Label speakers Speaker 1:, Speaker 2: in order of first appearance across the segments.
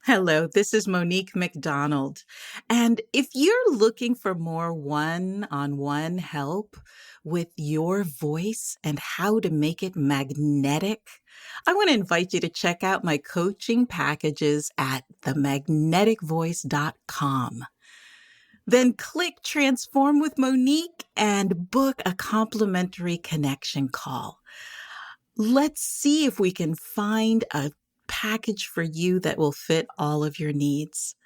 Speaker 1: Hello, this is Monique McDonald. And if you're looking for more one-on-one help with your voice and how to make it magnetic, I want to invite you to check out my coaching packages at themagneticvoice.com. Then click Transform with Monique and book a complimentary connection call. Let's see if we can find a package for you that will fit all of your needs.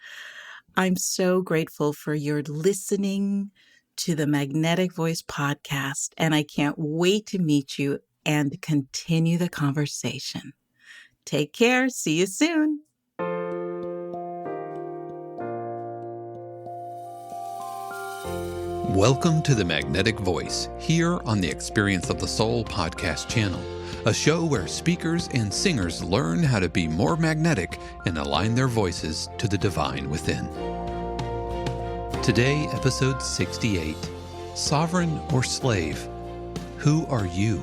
Speaker 1: I'm so grateful for your listening to the Magnetic Voice podcast, and I can't wait to meet you and continue the conversation. Take care. See you soon.
Speaker 2: Welcome to the Magnetic Voice, here on the Experience of the Soul podcast channel, a show where speakers and singers learn how to be more magnetic and align their voices to the divine within. Today, episode 68, Sovereign or Slave? Who are you?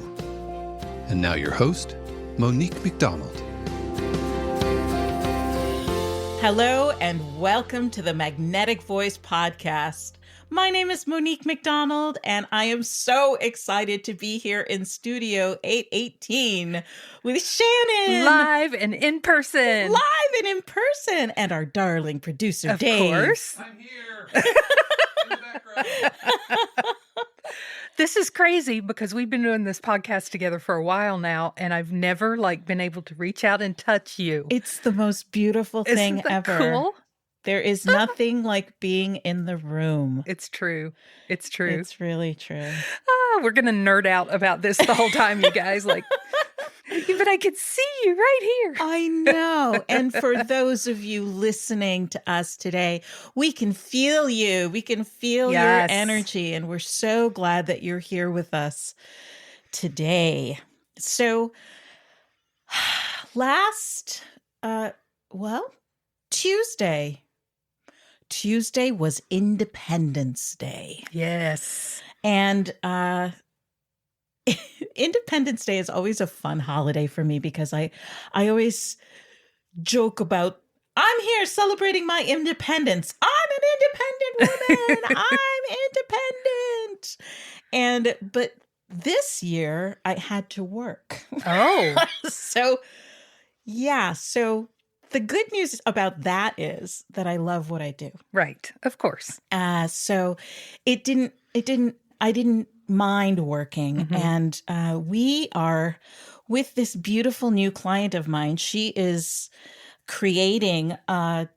Speaker 2: And now your host, Monique McDonald.
Speaker 1: Hello and welcome to the Magnetic Voice podcast. My name is Monique McDonald, and I am so excited to be here in Studio 818 with Shannon.
Speaker 3: Live and in person.
Speaker 1: And our darling producer, Dave.
Speaker 3: Of course.
Speaker 2: I'm here. In the background.
Speaker 3: This is crazy because we've been doing this podcast together for a while now, and I've never been able to reach out and touch you.
Speaker 1: It's the most beautiful thing
Speaker 3: Isn't that
Speaker 1: ever.
Speaker 3: cool?
Speaker 1: There is nothing like being in the room.
Speaker 3: It's true. It's true.
Speaker 1: It's really true.
Speaker 3: We're going to nerd out about this the whole time, you guys. But I could see you right here.
Speaker 1: I know. And for those of you listening to us today, we can feel you. We can feel
Speaker 3: Yes.
Speaker 1: your energy. And we're so glad that you're here with us today. So Tuesday was Independence Day.
Speaker 3: Yes.
Speaker 1: And Independence Day is always a fun holiday for me because I always joke about, I'm here celebrating my independence. I'm an independent woman. I'm independent. But this year I had to work.
Speaker 3: Oh.
Speaker 1: So the good news about that is that I love what I do.
Speaker 3: Right. Of course.
Speaker 1: So I didn't mind working.
Speaker 3: Mm-hmm.
Speaker 1: And we are with this beautiful new client of mine. She is creating a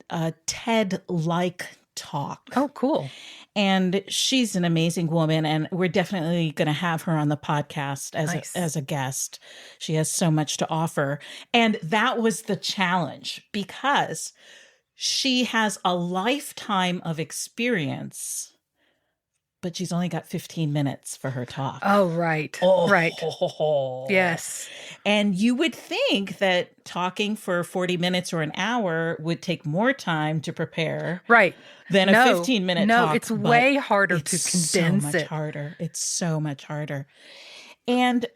Speaker 1: TED-like talk.
Speaker 3: Oh, cool.
Speaker 1: And she's an amazing woman, and we're definitely going to have her on the podcast
Speaker 3: Nice.
Speaker 1: as a guest. She has so much to offer. And that was the challenge because she has a lifetime of experience, but she's only got 15 minutes for her talk.
Speaker 3: Oh, right. Right. Yes.
Speaker 1: And you would think that talking for 40 minutes or an hour would take more time to prepare.
Speaker 3: Right.
Speaker 1: Than a 15-minute talk.
Speaker 3: No, it's way harder to condense
Speaker 1: so much
Speaker 3: it.
Speaker 1: harder. It's so much harder. And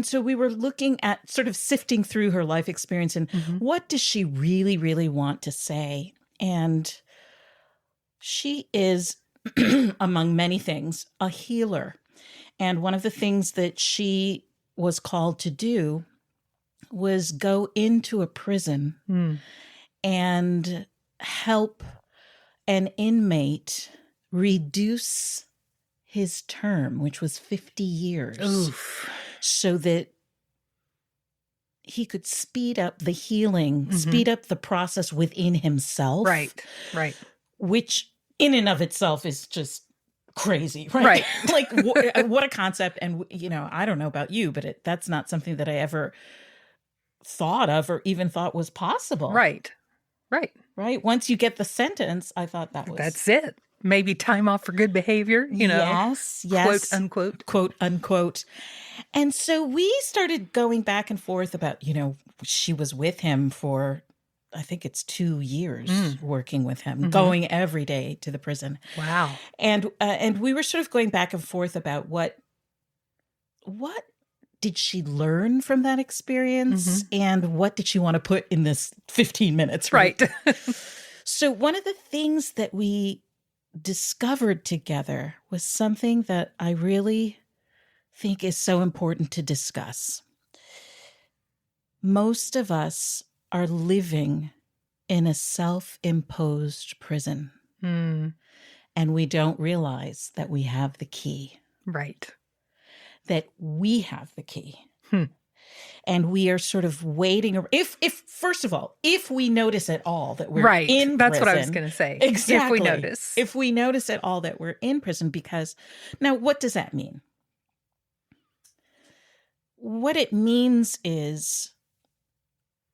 Speaker 1: so we were looking at sort of sifting through her life experience and what does she really, really want to say? And she is, among many things, a healer. And one of the things that she was called to do was go into a prison and help an inmate reduce his term, which was 50 years,
Speaker 3: Oof.
Speaker 1: so that he could speed up the healing, speed up the process within himself.
Speaker 3: Right.
Speaker 1: Which in and of itself is just crazy, right? What a concept. And, I don't know about you, but that's not something that I ever thought of or even thought was possible.
Speaker 3: Right.
Speaker 1: Once you get the sentence, I thought
Speaker 3: That's it. Maybe time off for good behavior,
Speaker 1: Yes. Quote, unquote. And so we started going back and forth about, she was with him for, I think it's 2 years working with him, going every day to the prison.
Speaker 3: Wow.
Speaker 1: And we were sort of going back and forth about what did she learn from that experience? And what did she want to put in this 15 minutes? Right. So one of the things that we discovered together was something that I really think is so important to discuss. Most of us are living in a self-imposed prison. And we don't realize that we have the key.
Speaker 3: Right.
Speaker 1: That we have the key. And we are sort of waiting. If first of all, if we notice at all that we're in prison.
Speaker 3: That's what I was going to say.
Speaker 1: Exactly.
Speaker 3: If we notice.
Speaker 1: If we notice at all that we're in prison, because now what does that mean? What it means is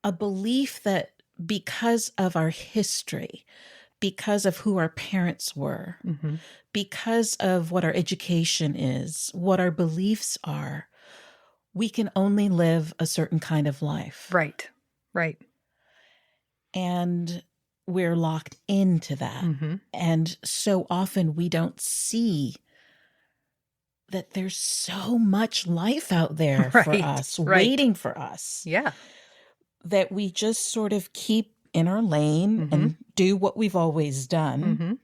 Speaker 1: a belief that because of our history, because of who our parents were, because of what our education is, what our beliefs are, we can only live a certain kind of life.
Speaker 3: Right.
Speaker 1: And we're locked into that. And so often we don't see that there's so much life out there for us, waiting for us.
Speaker 3: Yeah.
Speaker 1: That we just sort of keep in our lane and do what we've always done.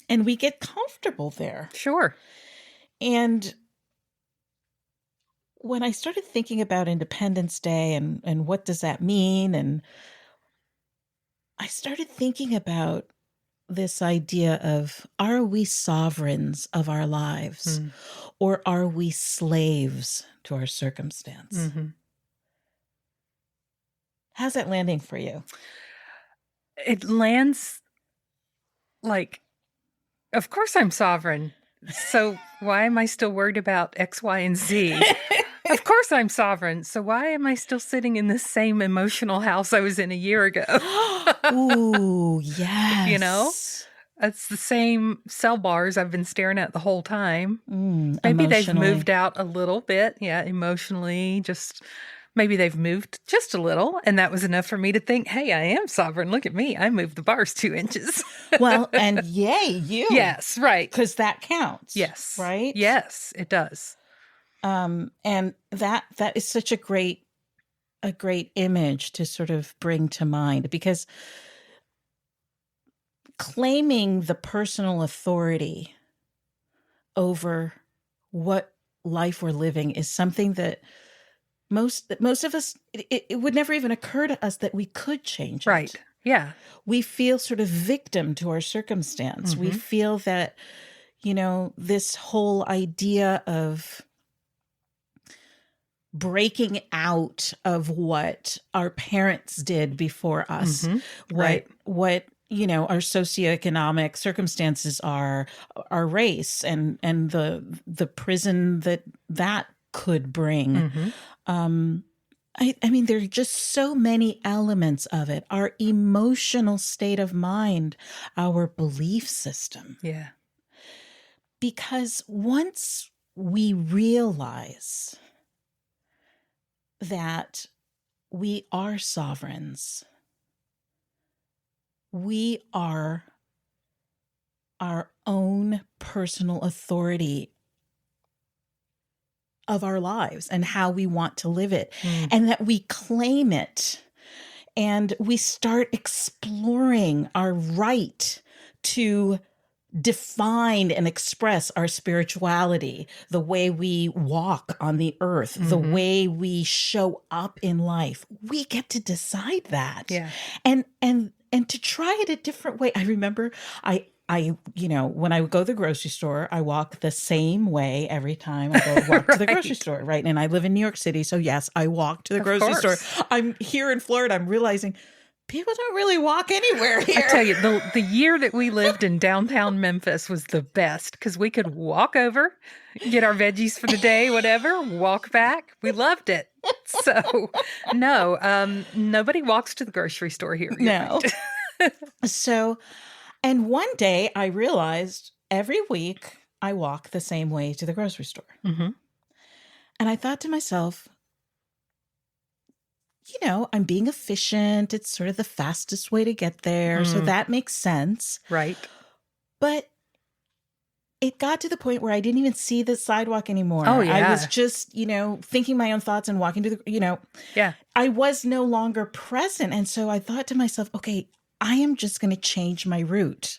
Speaker 1: And we get comfortable there.
Speaker 3: Sure.
Speaker 1: And when I started thinking about Independence Day and what does that mean, and I started thinking about this idea of, are we sovereigns of our lives or are we slaves to our circumstance? How's that landing for you?
Speaker 3: It lands like, of course I'm sovereign. So why am I still worried about X, Y, and Z? Of course I'm sovereign. So why am I still sitting in the same emotional house I was in a year ago?
Speaker 1: Ooh, yes.
Speaker 3: You know? It's the same cell bars I've been staring at the whole time. Maybe they've moved out a little bit. Yeah, emotionally, just maybe they've moved just a little. And that was enough for me to think, hey, I am sovereign. Look at me. I moved the bars 2 inches.
Speaker 1: Well, and yay, you.
Speaker 3: Yes, right.
Speaker 1: Because that counts.
Speaker 3: Yes.
Speaker 1: Right?
Speaker 3: Yes, it does.
Speaker 1: And that is such a great image to sort of bring to mind, because claiming the personal authority over what life we're living is something that most of us, it would never even occur to us that we could change it.
Speaker 3: Right. Yeah.
Speaker 1: We feel sort of victim to our circumstance. We feel that, this whole idea of breaking out of what our parents did before us, what our socioeconomic circumstances are, our race and the prison that could bring. I mean, there are just so many elements of it. Our emotional state of mind, our belief system.
Speaker 3: Yeah.
Speaker 1: Because once we realize that we are sovereigns, we are our own personal authority of our lives and how we want to live it, and that we claim it, and we start exploring our right to define and express our spirituality, the way we walk on the earth, the way we show up in life. We get to decide that.
Speaker 3: Yeah.
Speaker 1: And to try it a different way. I remember I when I go to the grocery store, I walk the same way every time I go walk to the grocery store, right? And I live in New York City, so yes, I walk to the grocery store. I'm here in Florida. I'm realizing people don't really walk anywhere here.
Speaker 3: I tell you, the year that we lived in downtown Memphis was the best, because we could walk over, get our veggies for the day, whatever, walk back. We loved it. So, no, nobody walks to the grocery store here.
Speaker 1: No. Right. So, and one day I realized every week I walk the same way to the grocery store. And I thought to myself, I'm being efficient. It's sort of the fastest way to get there. So that makes sense.
Speaker 3: Right.
Speaker 1: But it got to the point where I didn't even see the sidewalk anymore.
Speaker 3: Oh, yeah.
Speaker 1: I was just, thinking my own thoughts and walking to
Speaker 3: Yeah.
Speaker 1: I was no longer present. And so I thought to myself, okay, I am just going to change my route.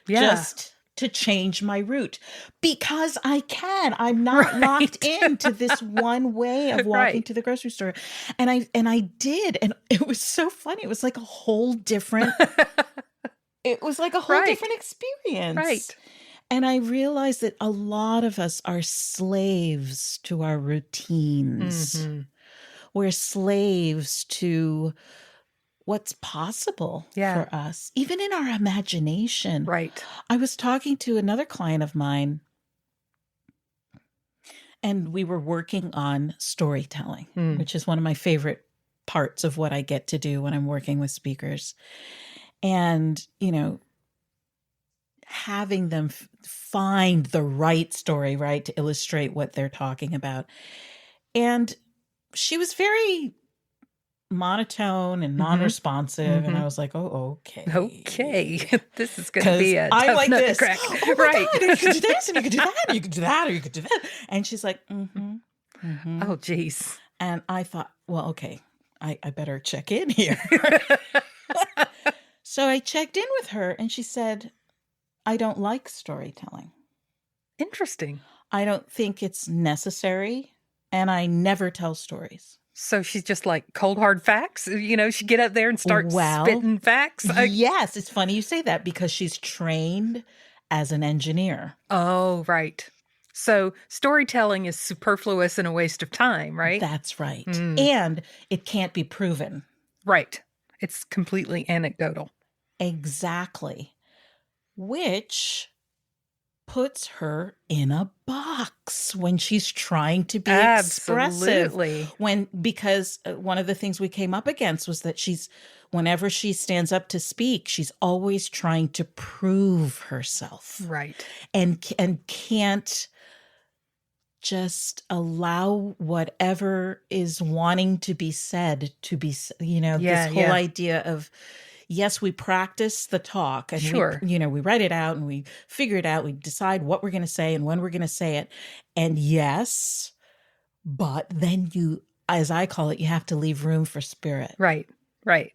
Speaker 3: Yeah.
Speaker 1: Just to change my route because I can. I'm not locked into this one way of walking to the grocery store. And I did. And it was so funny. It was like a whole different different experience.
Speaker 3: Right.
Speaker 1: And I realized that a lot of us are slaves to our routines.
Speaker 3: Mm-hmm.
Speaker 1: We're slaves to what's possible for us, even in our imagination.
Speaker 3: Right.
Speaker 1: I was talking to another client of mine, and we were working on storytelling, which is one of my favorite parts of what I get to do when I'm working with speakers. And, having them find the right story, right, to illustrate what they're talking about. And she was very monotone and non-responsive, and I was like, "Oh, okay,
Speaker 3: this is going to be a
Speaker 1: I
Speaker 3: tough
Speaker 1: like
Speaker 3: nut to
Speaker 1: this.
Speaker 3: crack."
Speaker 1: Oh my
Speaker 3: Right.
Speaker 1: God, you could do this, and you could do that, and you could do that, or you could do that. And she's like,
Speaker 3: Oh, geez.
Speaker 1: And I thought, well, okay, I better check in here. So I checked in with her, and she said, "I don't like storytelling.
Speaker 3: Interesting.
Speaker 1: I don't think it's necessary, and I never tell stories."
Speaker 3: So she's just like cold hard facts. She get up there and start spitting facts.
Speaker 1: Yes, it's funny you say that because she's trained as an engineer.
Speaker 3: Oh, right. So storytelling is superfluous and a waste of time, right?
Speaker 1: That's right. And it can't be proven.
Speaker 3: Right. It's completely anecdotal.
Speaker 1: Exactly. Which puts her in a box when she's trying to be expressive. Because one of the things we came up against was that whenever she stands up to speak, she's always trying to prove herself.
Speaker 3: Right.
Speaker 1: And can't just allow whatever is wanting to be said to be, this whole idea of, yes, we practice the talk and we write it out and we figure it out. We decide what we're going to say and when we're going to say it. And yes, but then as I call it, you have to leave room for spirit.
Speaker 3: Right. Right.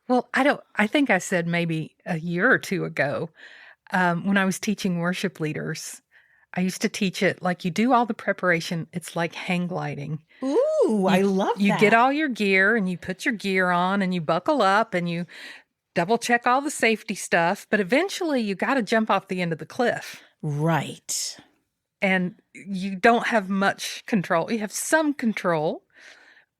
Speaker 3: Well, I think I said maybe a year or two ago, when I was teaching worship leaders, I used to teach it like you do all the preparation. It's like hang gliding.
Speaker 1: Ooh, I love that.
Speaker 3: You get all your gear and you put your gear on and you buckle up and you double check all the safety stuff. But eventually you got to jump off the end of the cliff.
Speaker 1: Right.
Speaker 3: And you don't have much control. You have some control,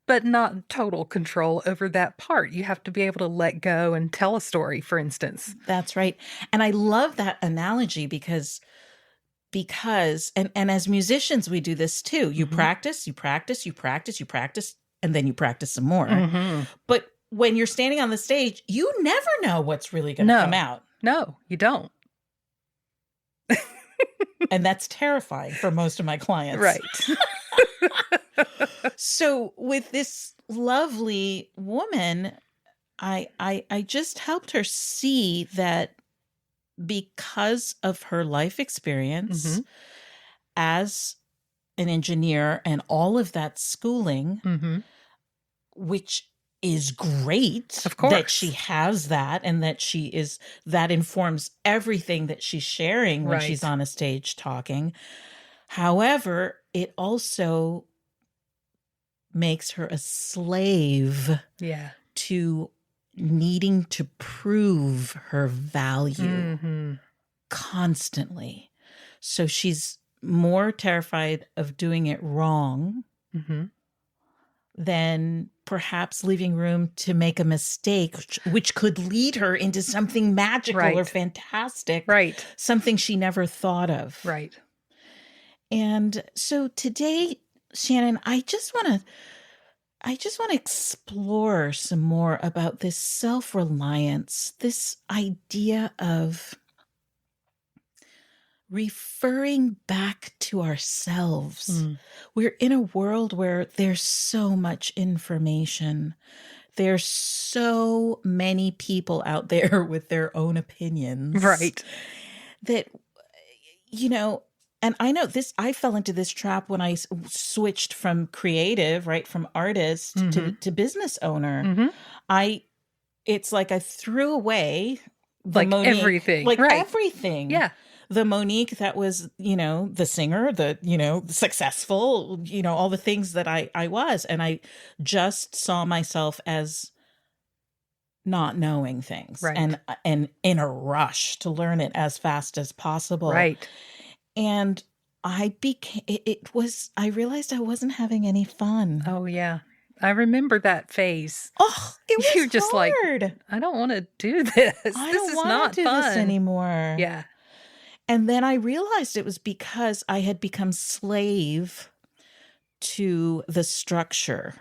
Speaker 3: but not total control over that part. You have to be able to let go and tell a story, for instance.
Speaker 1: That's right. And I love that analogy because as musicians, we do this too. You practice, and then you practice some more. Mm-hmm. But when you're standing on the stage, you never know what's really going to come out.
Speaker 3: No, you don't.
Speaker 1: And that's terrifying for most of my clients.
Speaker 3: Right.
Speaker 1: So with this lovely woman, I just helped her see that because of her life experience as an engineer and all of that schooling, which is great,
Speaker 3: of course,
Speaker 1: that she has that and that that informs everything that she's sharing when she's on a stage talking. However, it also makes her a slave to needing to prove her value constantly. So she's more terrified of doing it wrong than perhaps leaving room to make a mistake, which could lead her into something magical or fantastic, something she never thought of.
Speaker 3: Right.
Speaker 1: And so today, Shannon, I just want to explore some more about this self-reliance, this idea of referring back to ourselves. We're in a world where there's so much information. There's so many people out there with their own opinions.
Speaker 3: Right.
Speaker 1: That, and I know this, I fell into this trap when I switched from creative, right, from artist to business owner. It's like I threw away the
Speaker 3: like
Speaker 1: Monique,
Speaker 3: everything,
Speaker 1: like
Speaker 3: right?
Speaker 1: everything.
Speaker 3: Yeah.
Speaker 1: The Monique that was, the singer, the successful, all the things that I was. And I just saw myself as not knowing things,
Speaker 3: Right.
Speaker 1: and in a rush to learn it as fast as possible.
Speaker 3: Right.
Speaker 1: And I realized I wasn't having any fun.
Speaker 3: Oh, yeah. I remember that phase.
Speaker 1: Oh, it was
Speaker 3: You're just
Speaker 1: hard.
Speaker 3: like, I don't want to do this.
Speaker 1: I
Speaker 3: This
Speaker 1: don't
Speaker 3: is
Speaker 1: want
Speaker 3: not
Speaker 1: to do
Speaker 3: fun
Speaker 1: this anymore.
Speaker 3: Yeah.
Speaker 1: And then I realized it was because I had become slave to the structure,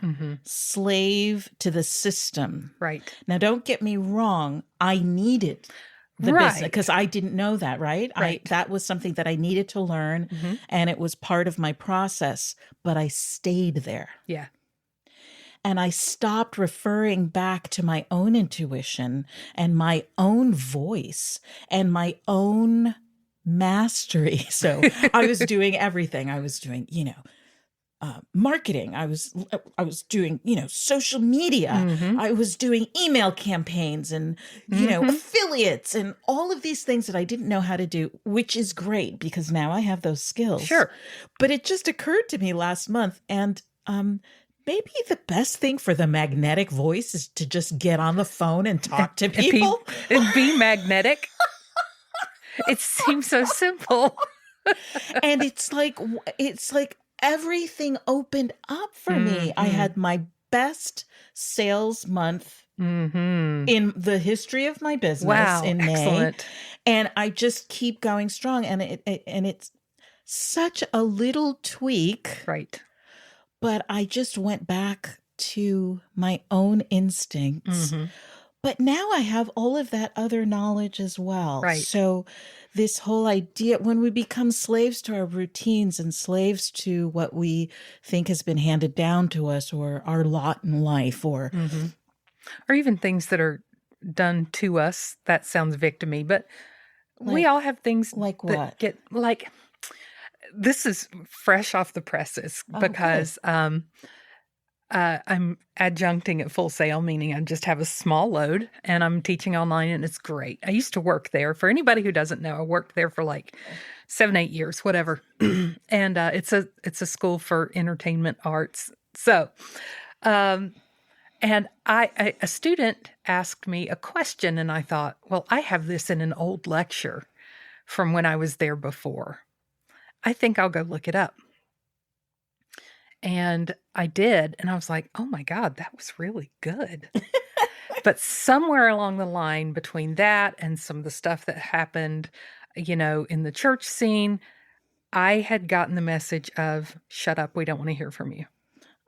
Speaker 1: slave to the system.
Speaker 3: Right.
Speaker 1: Now, don't get me wrong. I needed the business because I didn't know that, right? That was something that I needed to learn, and it was part of my process, but I stayed there.
Speaker 3: Yeah.
Speaker 1: And I stopped referring back to my own intuition and my own voice and my own mastery. So I was doing everything. I was doing, marketing. I was doing, social media. I was doing email campaigns and, affiliates and all of these things that I didn't know how to do, which is great because now I have those skills.
Speaker 3: Sure.
Speaker 1: But it just occurred to me last month, and maybe the best thing for the magnetic voice is to just get on the phone and talk to people.
Speaker 3: And be magnetic. It seems so simple.
Speaker 1: And it's like everything opened up for me. I had my best sales month in the history of my business in May.
Speaker 3: Excellent.
Speaker 1: And I just keep going strong. And it's such a little tweak.
Speaker 3: Right.
Speaker 1: But I just went back to my own instincts. But now I have all of that other knowledge as well.
Speaker 3: Right.
Speaker 1: So this whole idea, when we become slaves to our routines and slaves to what we think has been handed down to us or our lot in life or
Speaker 3: even things that are done to us, that sounds victim-y, but we all have things
Speaker 1: like
Speaker 3: that
Speaker 1: what?
Speaker 3: get like, this is fresh off the presses because I'm adjuncting at Full Sail, meaning I just have a small load and I'm teaching online and it's great. I used to work there. For anybody who doesn't know, I worked there for like 7-8 years, whatever. And it's a school for entertainment arts. So, and a student asked me a question and I thought, well, I have this in an old lecture from when I was there before. I think I'll go look it up. And I did. And I was like, oh my God, that was really good. But somewhere along the line between that and some of the stuff that happened, in the church scene, I had gotten the message of, shut up, we don't want to hear from you.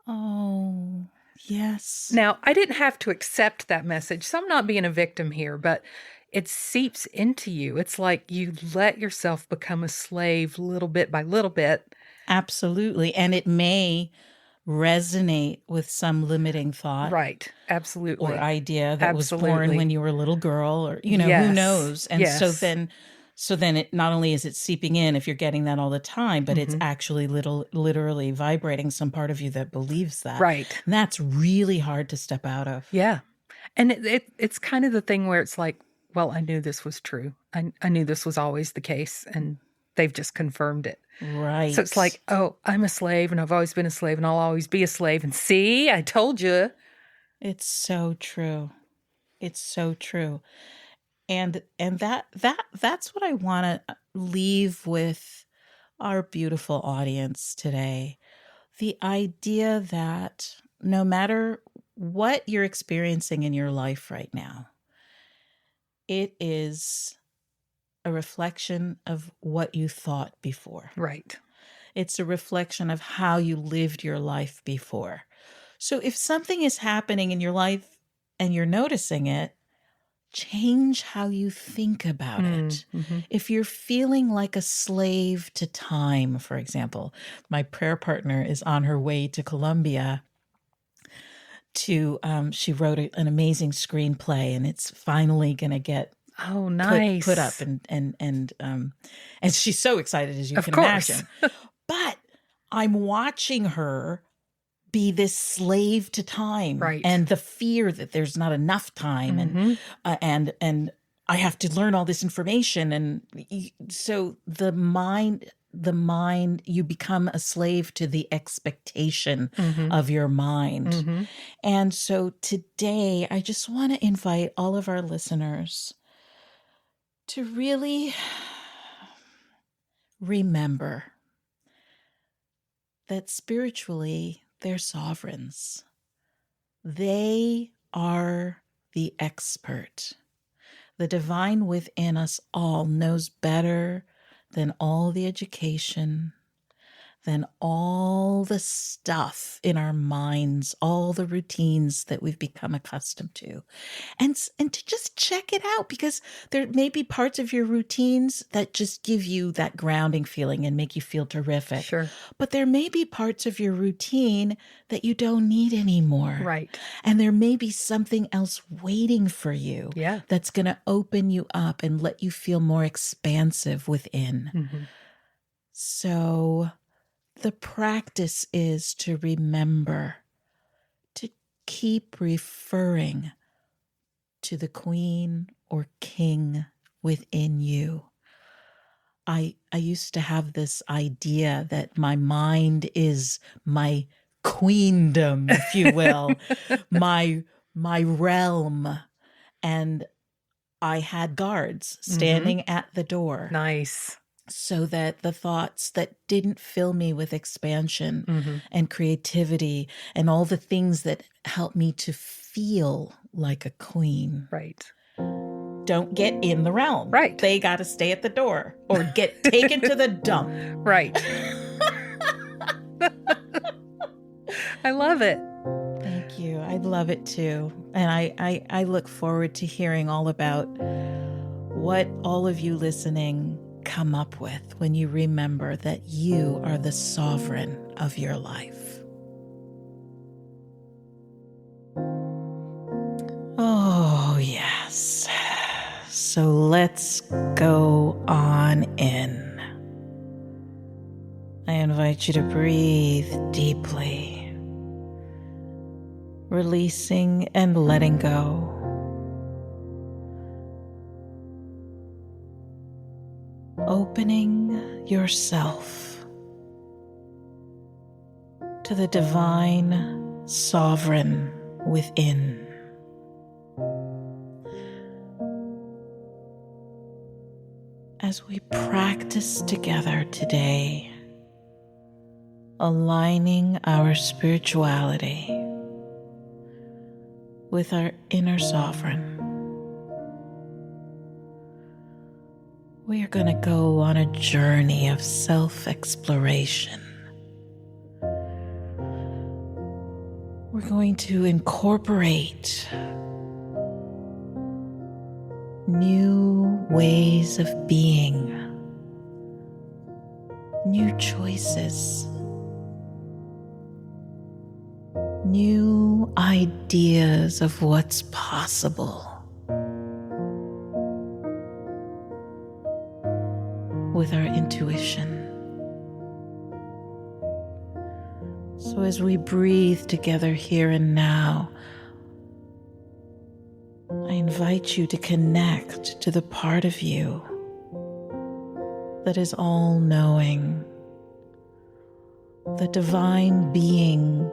Speaker 1: Oh, yes.
Speaker 3: Now, I didn't have to accept that message. So I'm not being a victim here, but it seeps into you. It's like you let yourself become a slave little bit by little bit.
Speaker 1: Absolutely. And it may resonate with some limiting thought.
Speaker 3: Right. Absolutely.
Speaker 1: Or idea that was born when you were a little girl or, who knows. And so then it not only is it seeping in if you're getting that all the time, but it's actually literally vibrating some part of you that believes that.
Speaker 3: Right.
Speaker 1: And that's really hard to step out of.
Speaker 3: Yeah. And it's kind of the thing where it's like, well, I knew this was true. I knew this was always the case, and they've just confirmed it.
Speaker 1: Right.
Speaker 3: So it's like, oh, I'm a slave, and I've always been a slave, and I'll always be a slave. And see, I told you.
Speaker 1: It's so true. It's so true. And that's what I want to leave with our beautiful audience today. The idea that no matter what you're experiencing in your life right now, it is a reflection of what you thought before.
Speaker 3: Right.
Speaker 1: It's a reflection of how you lived your life before. So if something is happening in your life and you're noticing it, change how you think about it. If you're feeling like a slave to time, for example, my prayer partner is on her way to Colombia to, she wrote an amazing screenplay and it's finally going to get
Speaker 3: Oh, nice.
Speaker 1: put up and she's so excited, as you
Speaker 3: Of
Speaker 1: can
Speaker 3: course.
Speaker 1: imagine. But I'm watching her be this slave to time,
Speaker 3: Right.
Speaker 1: and the fear that there's not enough time, and I have to learn all this information, and so the mind, you become a slave to the expectation of your mind. And so today, I just want to invite all of our listeners to really remember that spiritually, they're sovereigns. They are the expert. The divine within us all knows better than all the education, than all the stuff in our minds, all the routines that we've become accustomed to. And to just check it out, because there may be parts of your routines that just give you that grounding feeling and make you feel terrific.
Speaker 3: Sure.
Speaker 1: But there may be parts of your routine that you don't need anymore.
Speaker 3: Right.
Speaker 1: And there may be something else waiting for you that's going to open you up and let you feel more expansive within. So the practice is to remember to keep referring to the queen or king within you. I used to have this idea that my mind is my queendom, if you will, my realm, and I had guards standing at the door.
Speaker 3: Nice.
Speaker 1: So that the thoughts that didn't fill me with expansion and creativity and all the things that help me to feel like a queen.
Speaker 3: Right.
Speaker 1: Don't get in the realm.
Speaker 3: Right.
Speaker 1: They got to stay at the door or get taken to the dump.
Speaker 3: Right. I love it.
Speaker 1: Thank you. I love it too. And I look forward to hearing all about what all of you listening come up with when you remember that you are the sovereign of your life. Oh, yes. So let's go on in. I invite you to breathe deeply, releasing and letting go. Opening yourself to the divine sovereign within. As we practice together today, aligning our spirituality with our inner sovereign, we are going to go on a journey of self-exploration. We're going to incorporate new ways of being, new choices, new ideas of what's possible. With our intuition. So as we breathe together here and now, I invite you to connect to the part of you that is all-knowing, the divine being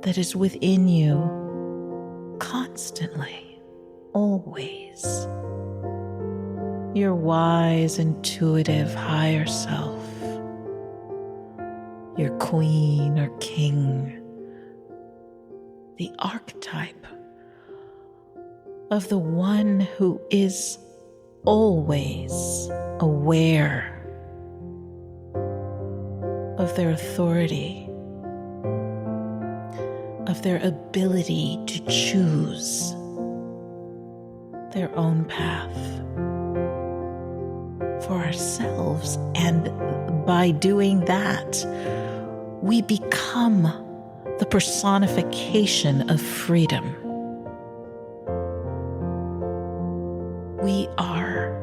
Speaker 1: that is within you constantly, always. Your wise, intuitive, higher self, your queen or king, the archetype of the one who is always aware of their authority, of their ability to choose their own path for ourselves. And by doing that, we become the personification of freedom. we are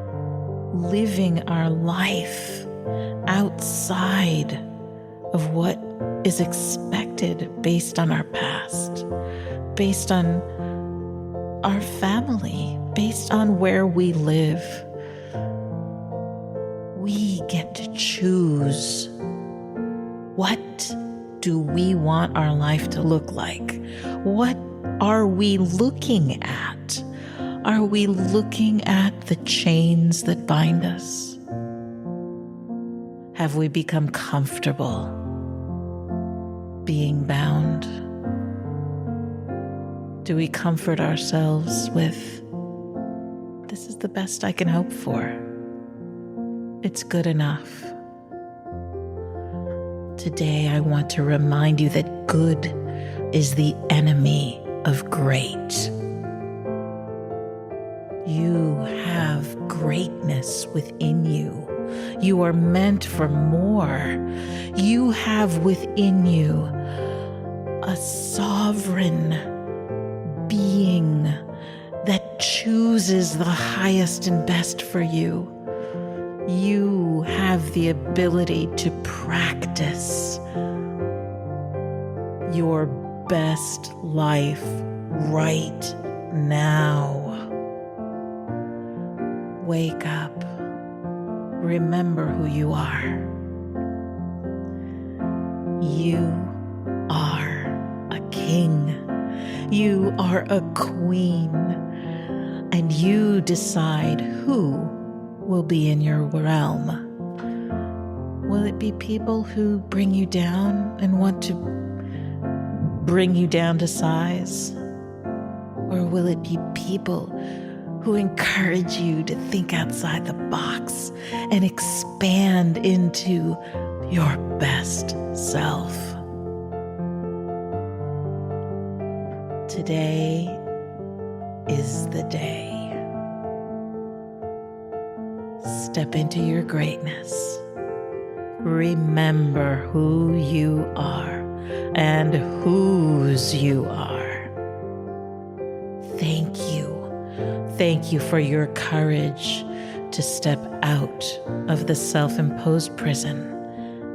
Speaker 1: living our life outside of what is expected based on our past, based on our family, based on where we live. We get to choose. What do we want our life to look like? What are we looking at? Are we looking at the chains that bind us? Have we become comfortable being bound? Do we comfort ourselves with, this is the best I can hope for? It's good enough. Today, I want to remind you that good is the enemy of great. You have greatness within you. You are meant for more. You have within you a sovereign being that chooses the highest and best for you. You have the ability to practice your best life right now. Wake up. Remember who you are. You are a king. You are a queen. And you decide who will be in your realm. Will it be people who bring you down and want to bring you down to size? Or will it be people who encourage you to think outside the box and expand into your best self? Today is the day. Step into your greatness. Remember who you are and whose you are. Thank you. Thank you for your courage to step out of the self-imposed prison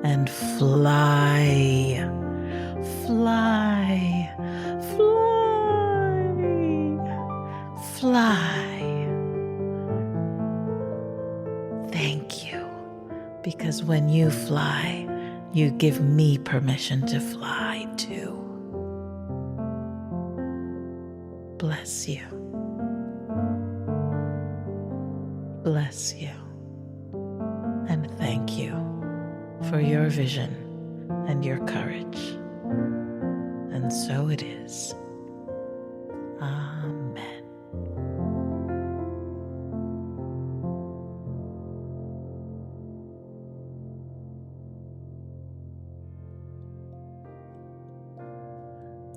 Speaker 1: and fly. Fly. Fly. Fly. Thank you, because when you fly, you give me permission to fly too. Bless you. Bless you. And thank you for your vision and your courage. And so it is. Amen.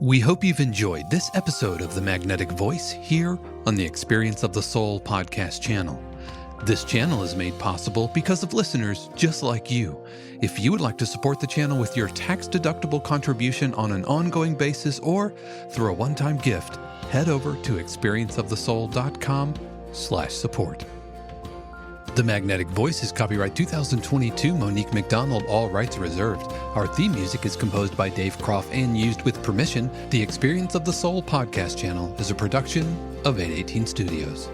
Speaker 2: We hope you've enjoyed this episode of The Magnetic Voice here on the Experience of the Soul podcast channel. This channel is made possible because of listeners just like you. If you would like to support the channel with your tax-deductible contribution on an ongoing basis or through a one-time gift, head over to experienceofthesoul.com/support. The Magnetic Voice is copyright 2022 Monique McDonald, all rights reserved. Our theme music is composed by Dave Kropf and used with permission. The Experience of the Soul podcast channel is a production of 818 Studios.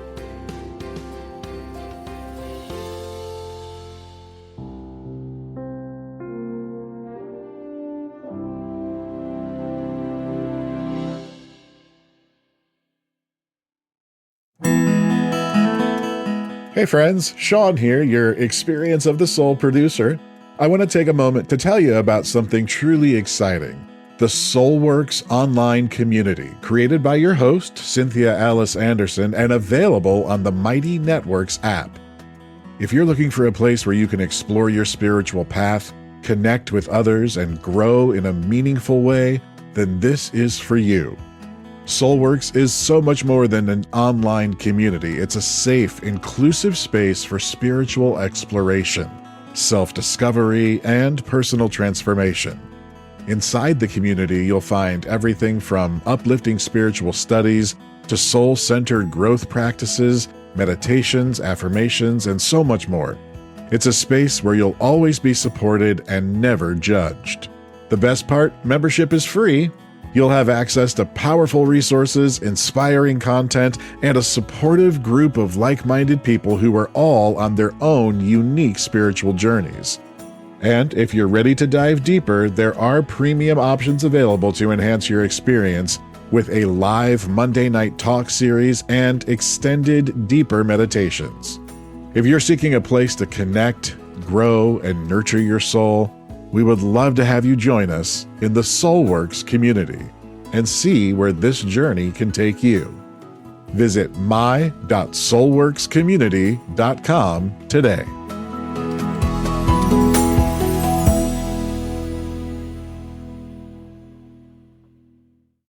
Speaker 4: Hey friends, Sean here, your Experience of the Soul producer. I want to take a moment to tell you about something truly exciting. The Soulworks online community, created by your host, Cynthia Alice Anderson, and available on the Mighty Networks app. If you're looking for a place where you can explore your spiritual path, connect with others, and grow in a meaningful way, then this is for you. Soulworks is so much more than an online community. It's a safe, inclusive space for spiritual exploration, self-discovery, and personal transformation. Inside the community, you'll find everything from uplifting spiritual studies to soul-centered growth practices, meditations, affirmations, and so much more. It's a space where you'll always be supported and never judged. The best part, membership is free. You'll have access to powerful resources, inspiring content, and a supportive group of like-minded people who are all on their own unique spiritual journeys. And if you're ready to dive deeper, there are premium options available to enhance your experience, with a live Monday night talk series and extended, deeper meditations. If you're seeking a place to connect, grow, and nurture your soul, we would love to have you join us in the Soulworks community and see where this journey can take you. Visit my.soulworkscommunity.com today.